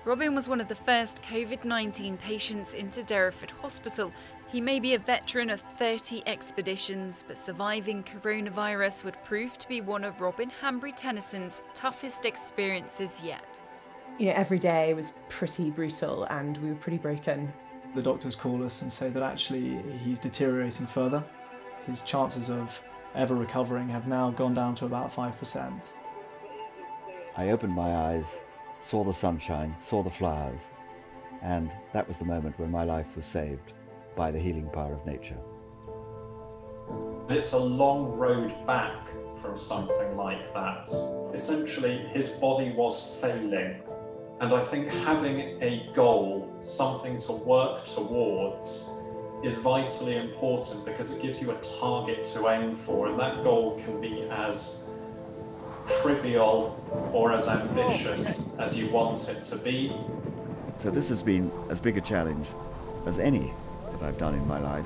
Robin was one of the first COVID-19 patients into Derriford Hospital. He may be a veteran of 30 expeditions, but surviving coronavirus would prove to be one of Robin Hanbury-Tenison's toughest experiences yet. You know, every day was pretty brutal and we were pretty broken. The doctors call us and say that actually he's deteriorating further. His chances of ever recovering have now gone down to about 5%. I opened my eyes, saw the sunshine, saw the flowers, and that was the moment when my life was saved by the healing power of nature. It's a long road back from something like that. Essentially, his body was failing. And I think having a goal, something to work towards, is vitally important because it gives you a target to aim for, and that goal can be as trivial or as ambitious as you want it to be. So this has been as big a challenge as any that I've done in my life,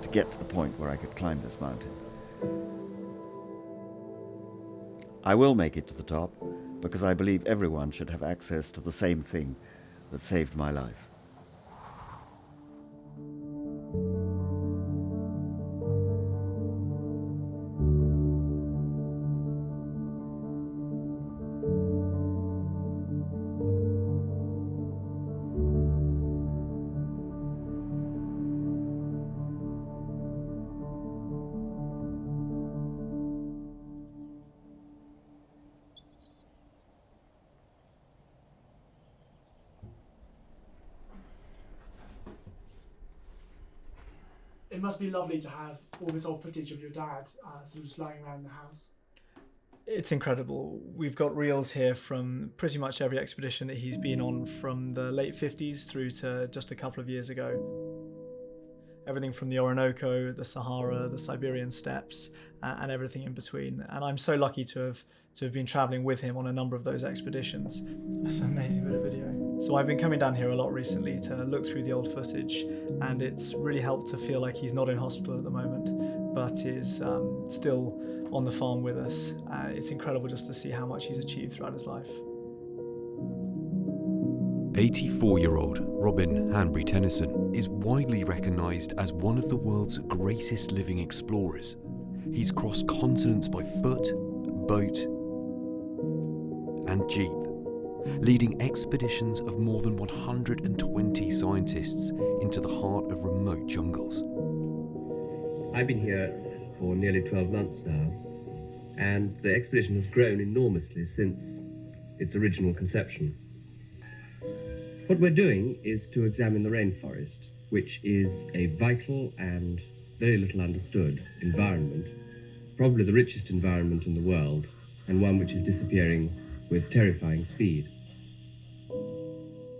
to get to the point where I could climb this mountain. I will make it to the top because I believe everyone should have access to the same thing that saved my life. It must be lovely to have all this old footage of your dad sort of just lying around the house. It's incredible. We've got reels here from pretty much every expedition that he's been on, from the late 50s through to just a couple of years ago. Everything from the Orinoco, the Sahara, the Siberian steppes, and everything in between. And I'm so lucky to have been travelling with him on a number of those expeditions. That's an amazing bit of video. So I've been coming down here a lot recently to look through the old footage, and it's really helped to feel like he's not in hospital at the moment, but is still on the farm with us. It's incredible just to see how much he's achieved throughout his life. 84-year-old Robin Hanbury-Tenison is widely recognised as one of the world's greatest living explorers. He's crossed continents by foot, boat and jeep, leading expeditions of more than 120 scientists into the heart of remote jungles. I've been here for nearly 12 months now, and the expedition has grown enormously since its original conception. What we're doing is to examine the rainforest, which is a vital and very little understood environment, probably the richest environment in the world, and one which is disappearing with terrifying speed.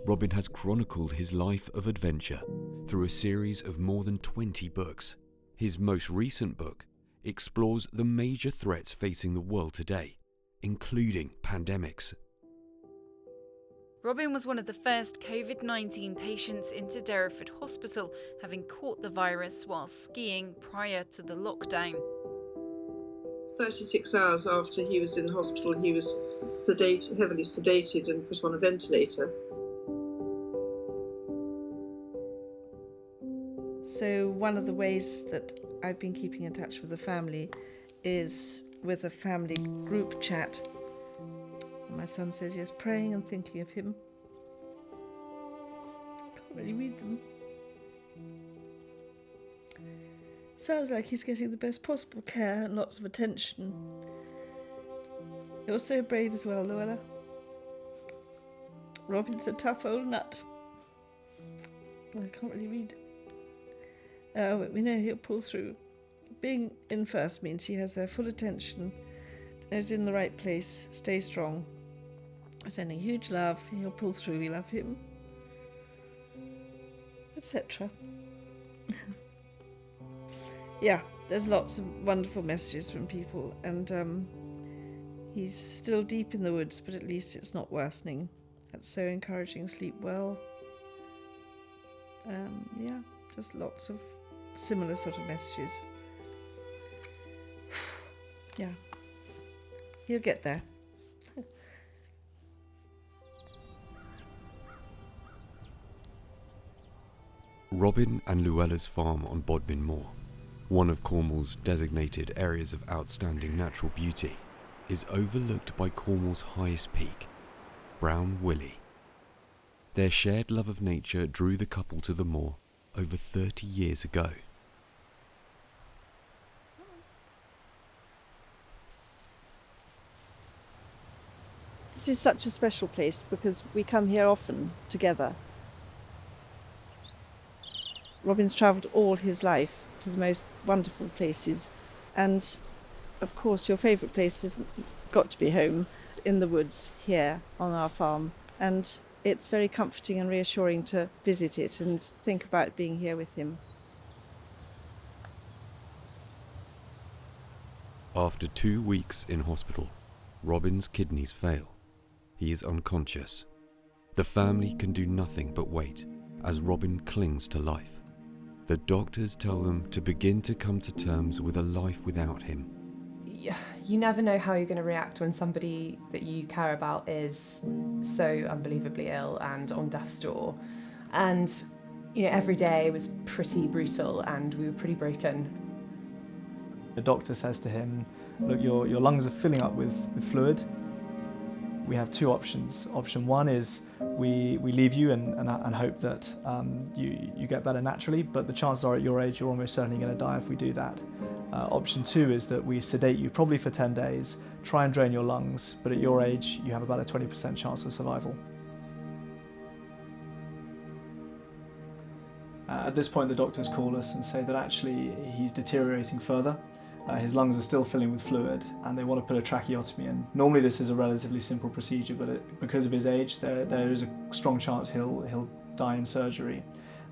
Robin has chronicled his life of adventure through a series of more than 20 books. His most recent book explores the major threats facing the world today, including pandemics. Robin was one of the first COVID-19 patients into Derriford Hospital, having caught the virus while skiing prior to the lockdown. 36 hours after he was in hospital, he was heavily sedated and put on a ventilator. So one of the ways that I've been keeping in touch with the family is with a family group chat. My son says, yes, praying and thinking of him. Can't really read them. Sounds like he's getting the best possible care and lots of attention. You're so brave as well, Luella. Robin's a tough old nut. I can't really read. But we know he'll pull through. Being in first means he has their full attention, is in the right place, stay strong. Sending huge love, he'll pull through, we love him, etc. Yeah, there's lots of wonderful messages from people, and he's still deep in the woods, but at least it's not worsening. That's so encouraging. Sleep well. Yeah, just lots of similar sort of messages. Yeah, he'll get there. Robin and Llewellyn's farm on Bodmin Moor, one of Cornwall's designated areas of outstanding natural beauty, is overlooked by Cornwall's highest peak, Brown Willy. Their shared love of nature drew the couple to the moor over 30 years ago. This is such a special place because we come here often together. Robin's travelled all his life to the most wonderful places, and of course your favourite place has got to be home in the woods here on our farm, and it's very comforting and reassuring to visit it and think about being here with him. After 2 weeks in hospital, Robin's kidneys fail. He is unconscious. The family can do nothing but wait as Robin clings to life. The doctors tell them to begin to come to terms with a life without him. You never know how you're going to react when somebody that you care about is so unbelievably ill and on death's door. And, every day was pretty brutal and we were pretty broken. The doctor says to him, look, your lungs are filling up with fluid. We have two options. Option one is we leave you and hope that you get better naturally, but the chances are at your age you're almost certainly going to die if we do that. Option two is that we sedate you probably for 10 days, try and drain your lungs, but at your age you have about a 20% chance of survival. At this point the doctors call us and say that actually he's deteriorating further. His lungs are still filling with fluid and they want to put a tracheotomy in. Normally this is a relatively simple procedure, but because of his age there is a strong chance he'll die in surgery.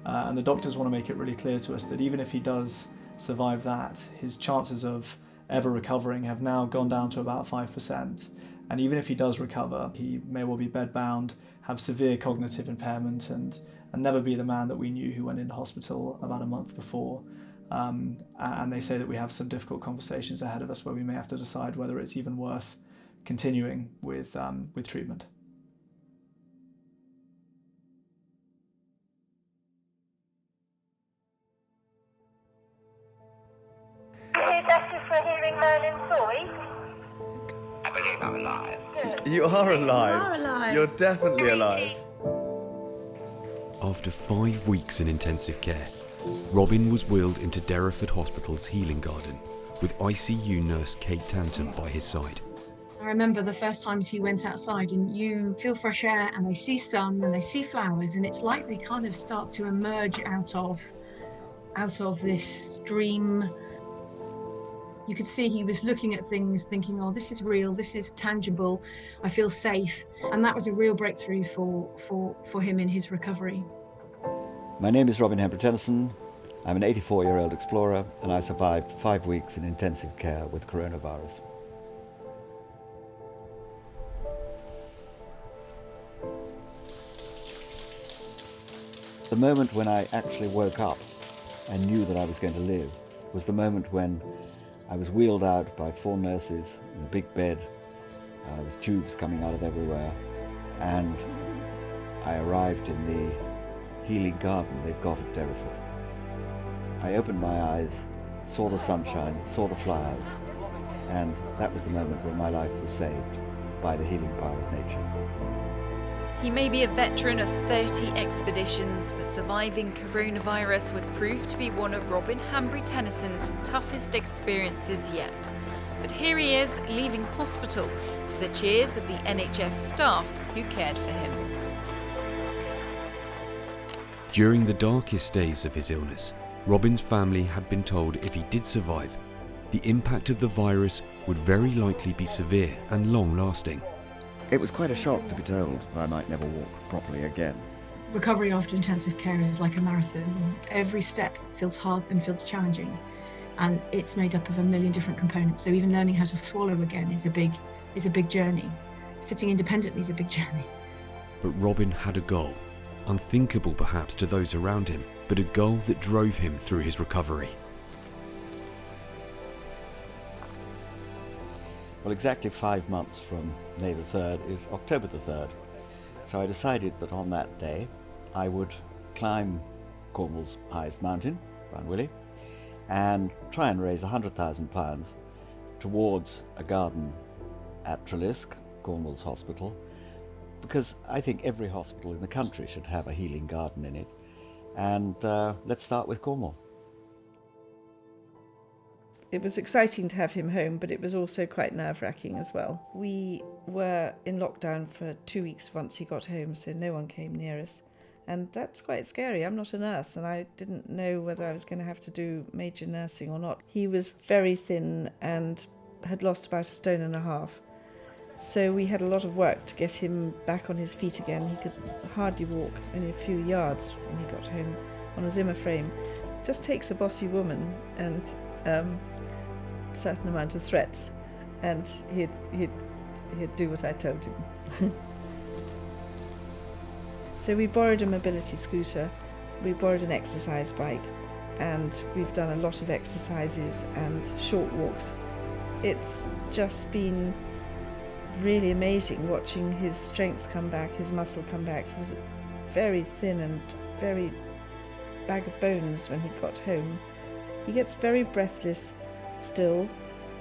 And the doctors want to make it really clear to us that even if he does survive that, his chances of ever recovering have now gone down to about 5%. And even if he does recover, he may well be bedbound, have severe cognitive impairment and never be the man that we knew who went into hospital about a month before. And they say that we have some difficult conversations ahead of us where we may have to decide whether it's even worth continuing with treatment. For hearing Merlin's voice? I believe I'm alive. Good. You are alive. You are alive. You're definitely alive. After 5 weeks in intensive care, Robin was wheeled into Derriford Hospital's healing garden with ICU nurse Kate Tanton by his side. I remember the first times he went outside and you feel fresh air and they see sun and they see flowers, and it's like they kind of start to emerge out of this dream. You could see he was looking at things thinking, oh, this is real, this is tangible, I feel safe. And that was a real breakthrough for him in his recovery. My name is Robin Hanbury-Tenison. I'm an 84-year-old explorer and I survived 5 weeks in intensive care with coronavirus. The moment when I actually woke up and knew that I was going to live was the moment when I was wheeled out by 4 nurses in a big bed with tubes coming out of everywhere, and I arrived in the healing garden they've got at Derriford. I opened my eyes, saw the sunshine, saw the flowers, and that was the moment when my life was saved by the healing power of nature. He may be a veteran of 30 expeditions, but surviving coronavirus would prove to be one of Robin Hanbury-Tenison's toughest experiences yet. But here he is, leaving hospital, to the cheers of the NHS staff who cared for him. During the darkest days of his illness, Robin's family had been told if he did survive, the impact of the virus would very likely be severe and long-lasting. It was quite a shock to be told that I might never walk properly again. Recovery after intensive care is like a marathon. Every step feels hard and feels challenging, and it's made up of a million different components. So even learning how to swallow again is a big journey. Sitting independently is a big journey. But Robin had a goal, unthinkable perhaps to those around him, but a goal that drove him through his recovery. Well, exactly 5 months from May the 3rd is October the 3rd. So I decided that on that day I would climb Cornwall's highest mountain, Brown Willy, and try and raise £100,000 towards a garden at Trelisk, Cornwall's hospital, because I think every hospital in the country should have a healing garden in it. And let's start with Cornwall. It was exciting to have him home, but it was also quite nerve-wracking as well. We were in lockdown for 2 weeks once he got home, so no one came near us. And that's quite scary. I'm not a nurse, and I didn't know whether I was going to have to do major nursing or not. He was very thin and had lost about 1.5 stone. So we had a lot of work to get him back on his feet again. He could hardly walk, only a few yards when he got home on a Zimmer frame. It just takes a bossy woman and a certain amount of threats, and he'd do what I told him. So we borrowed a mobility scooter, we borrowed an exercise bike, and we've done a lot of exercises and short walks. It's just been really amazing watching his strength come back, his muscle come back. He was very thin and very bag of bones when he got home. He gets very breathless still,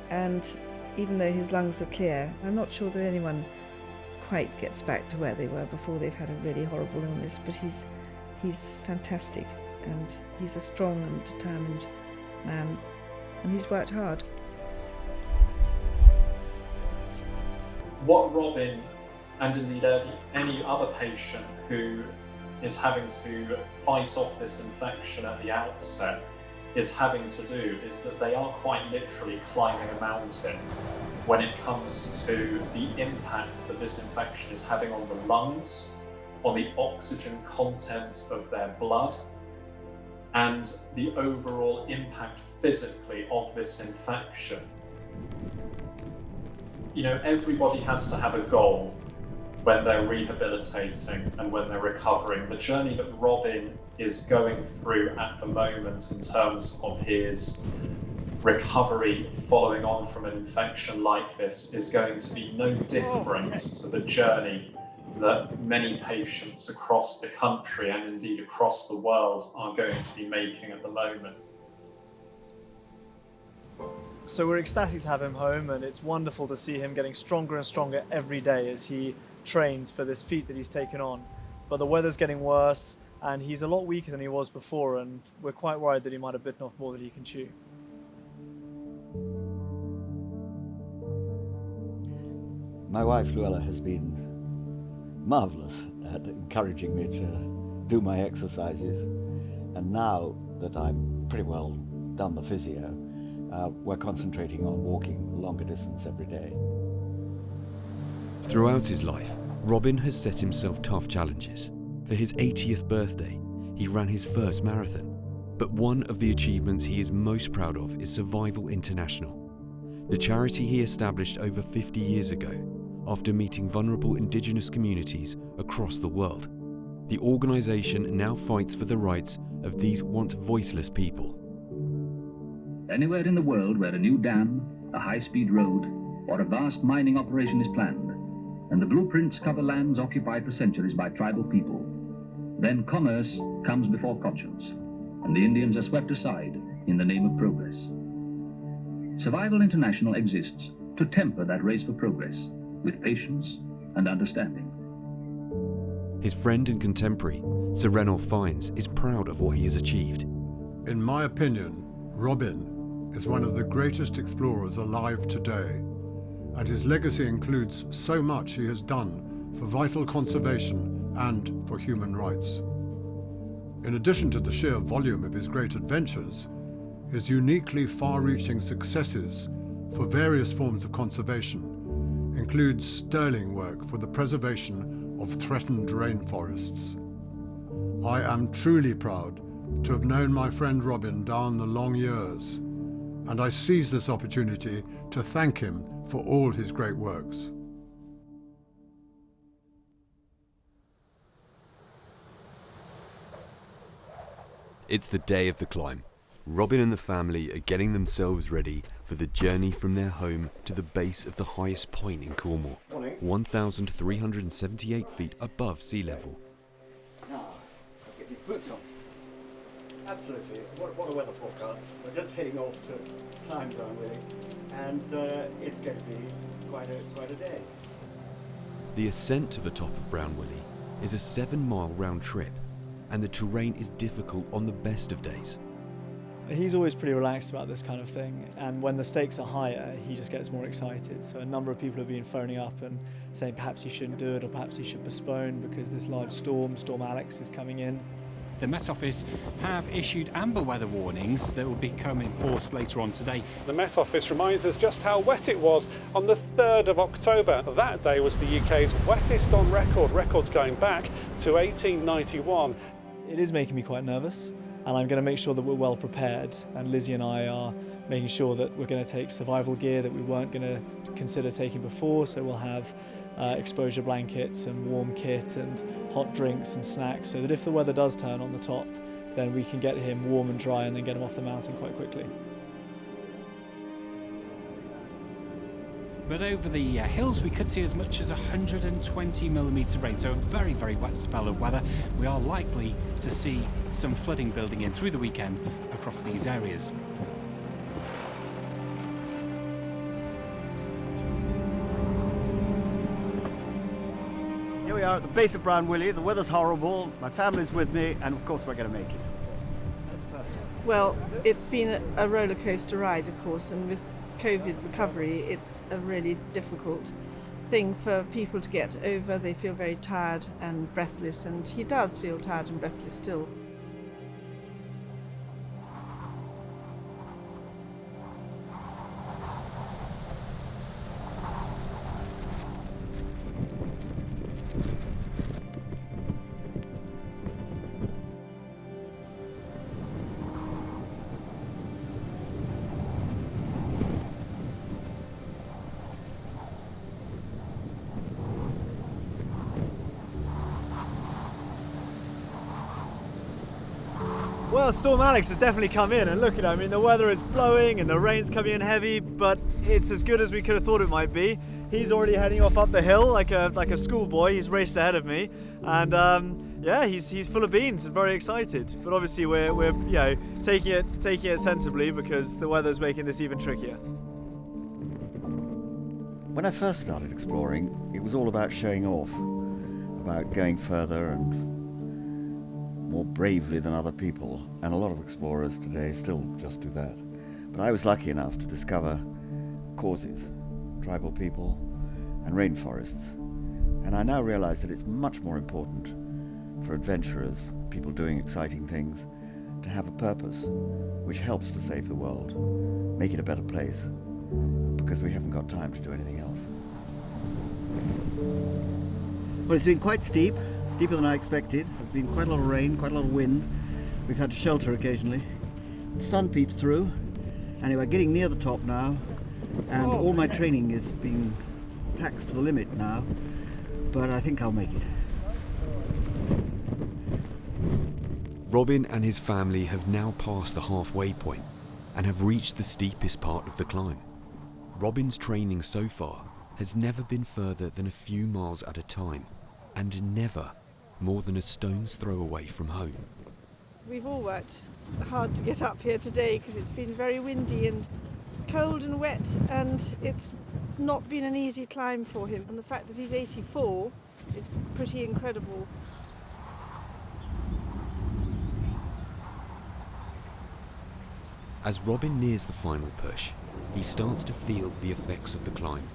and even though his lungs are clear, I'm not sure that anyone quite gets back to where they were before they've had a really horrible illness, but he's fantastic, and he's a strong and determined man, and he's worked hard. What Robin, and indeed any other patient who is having to fight off this infection at the outset is having to do is that they are quite literally climbing a mountain when it comes to the impact that this infection is having on the lungs, on the oxygen content of their blood, and the overall impact physically of this infection. You know, everybody has to have a goal when they're rehabilitating and when they're recovering. The journey that Robin is going through at the moment in terms of his recovery following on from an infection like this is going to be no different to the journey that many patients across the country and indeed across the world are going to be making at the moment. So we're ecstatic to have him home, and it's wonderful to see him getting stronger and stronger every day as he trains for this feat that he's taken on. But the weather's getting worse, and he's a lot weaker than he was before, and we're quite worried that he might have bitten off more than he can chew. My wife Luella has been marvellous at encouraging me to do my exercises, and now that I'm pretty well done the physio, we're concentrating on walking longer distance every day. Throughout his life, Robin has set himself tough challenges. For his 80th birthday, he ran his first marathon. But one of the achievements he is most proud of is Survival International, the charity he established over 50 years ago after meeting vulnerable Indigenous communities across the world. The organisation now fights for the rights of these once voiceless people. Anywhere in the world where a new dam, a high-speed road, or a vast mining operation is planned, and the blueprints cover lands occupied for centuries by tribal people, then commerce comes before conscience, and the Indians are swept aside in the name of progress. Survival International exists to temper that race for progress with patience and understanding. His friend and contemporary, Sir Ranulph Fiennes, is proud of what he has achieved. In my opinion, Robin is one of the greatest explorers alive today, and his legacy includes so much he has done for vital conservation and for human rights. In addition to the sheer volume of his great adventures, his uniquely far-reaching successes for various forms of conservation includes sterling work for the preservation of threatened rainforests. I am truly proud to have known my friend Robin down the long years, and I seize this opportunity to thank him for all his great works. It's the day of the climb. Robin and the family are getting themselves ready for the journey from their home to the base of the highest point in Cornwall, 1,378 feet above sea level. Now, get these boots on. Absolutely. What a weather forecast. We're just heading off to climb Brown Willy, and it's going to be quite a day. The ascent to the top of Brown Willy is a 7-mile round trip, and the terrain is difficult on the best of days. He's always pretty relaxed about this kind of thing, and when the stakes are higher, he just gets more excited. So a number of people have been phoning up and saying perhaps he shouldn't do it, or perhaps he should postpone because this large Storm Alex, is coming in. The Met Office have issued amber weather warnings that will become in force later on today. The Met Office reminds us just how wet it was on the 3rd of October. That day was the UK's wettest on record, records going back to 1891. It is making me quite nervous, and I'm going to make sure that we're well prepared, and Lizzie and I are making sure that we're going to take survival gear that we weren't going to consider taking before, so we'll have exposure blankets and warm kit and hot drinks and snacks, so that if the weather does turn on the top, then we can get him warm and dry and then get him off the mountain quite quickly. But over the hills we could see as much as 120 millimetres of rain, so a very, very wet spell of weather. We are likely to see some flooding building in through the weekend across these areas. Here we are at the base of Brown Willy. The weather's horrible, my family's with me, and of course we're going to make it. Well, it's been a roller coaster ride, of course, and with COVID recovery, it's a really difficult thing for people to get over. They feel very tired and breathless, and he does feel tired and breathless still. Well, Storm Alex has definitely come in, and look at it, I mean the weather is blowing and the rain's coming in heavy, but it's as good as we could have thought it might be. He's already heading off up the hill like a schoolboy. He's raced ahead of me, and yeah, he's full of beans and very excited. But obviously we're you know, taking it sensibly, because the weather's making this even trickier. When I first started exploring, it was all about showing off, about going further and more bravely than other people, and a lot of explorers today still just do that. But I was lucky enough to discover causes, tribal people and rainforests, and I now realize that it's much more important for adventurers, people doing exciting things, to have a purpose which helps to save the world, make it a better place, because we haven't got time to do anything else. Well, it's been quite steep, steeper than I expected. There's been quite a lot of rain, quite a lot of wind. We've had to shelter occasionally. The sun peeps through. Anyway, getting near the top now, and all my training is being taxed to the limit now, but I think I'll make it. Robin and his family have now passed the halfway point and have reached the steepest part of the climb. Robin's training so far has never been further than a few miles at a time, and never more than a stone's throw away from home. We've all worked hard to get up here today because it's been very windy and cold and wet, and it's not been an easy climb for him. And the fact that he's 84 is pretty incredible. As Robin nears the final push, he starts to feel the effects of the climb.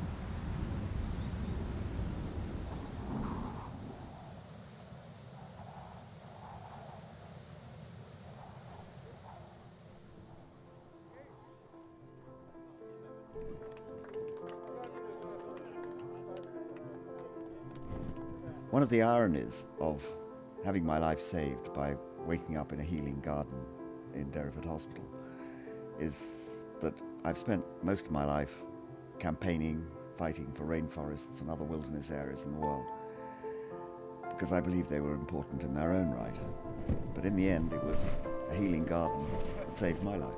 One of the ironies of having my life saved by waking up in a healing garden in Derriford Hospital is that I've spent most of my life campaigning, fighting for rainforests and other wilderness areas in the world, because I believed they were important in their own right. But in the end, it was a healing garden that saved my life.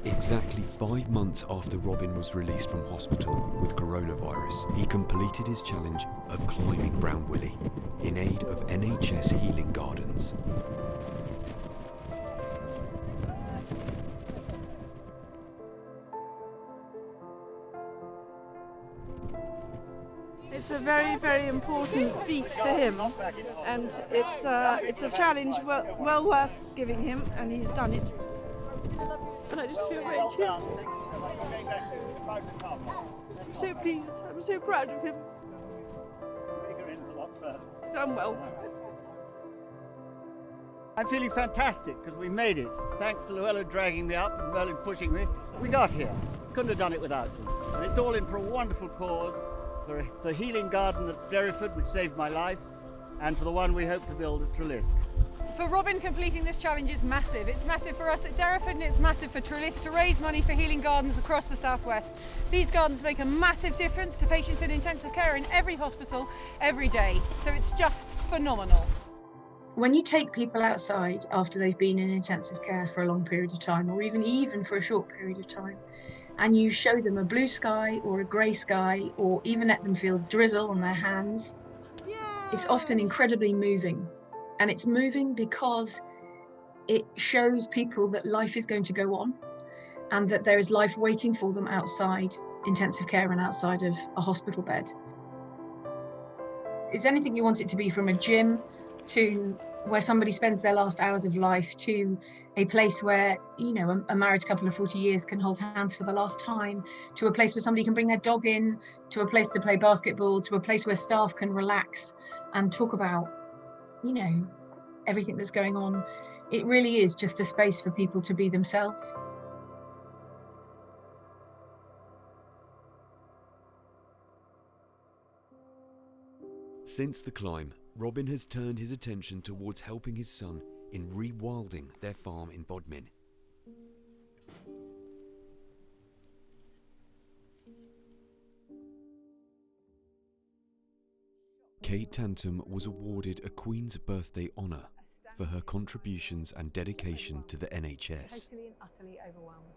Exactly 5 months after Robin was released from hospital with coronavirus, he completed his challenge of climbing Brown Willy in aid of NHS Healing Gardens. It's a very, very important feat for him, and it's a challenge well worth giving him, and he's done it. And I just feel great too. I'm so pleased. I'm so proud of him. He's done well. I'm feeling fantastic because we made it. Thanks to Llewellyn dragging me up and Merlin pushing me, we got here. Couldn't have done it without them. And it's all in for a wonderful cause, for the healing garden at Derriford, which saved my life, and for the one we hope to build at Trelisk. For Robin, completing this challenge is massive. It's massive for us at Derriford and it's massive for Trelisk to raise money for healing gardens across the southwest. These gardens make a massive difference to patients in intensive care in every hospital every day. So it's just phenomenal. When you take people outside after they've been in intensive care for a long period of time, or even for a short period of time, and you show them a blue sky or a grey sky, or even let them feel drizzle on their hands, it's often incredibly moving. And it's moving because it shows people that life is going to go on and that there is life waiting for them outside intensive care and outside of a hospital bed. It's anything you want it to be, from a gym to where somebody spends their last hours of life, to a place where, you know, a married couple of 40 years can hold hands for the last time, to a place where somebody can bring their dog in, to a place to play basketball, to a place where staff can relax and talk about, you know, everything that's going on. It really is just a space for people to be themselves. Since the climb, Robin has turned his attention towards helping his son in rewilding their farm in Bodmin. Kate Tantum was awarded a Queen's Birthday honour for her contributions and dedication to the NHS. Totally and utterly overwhelmed.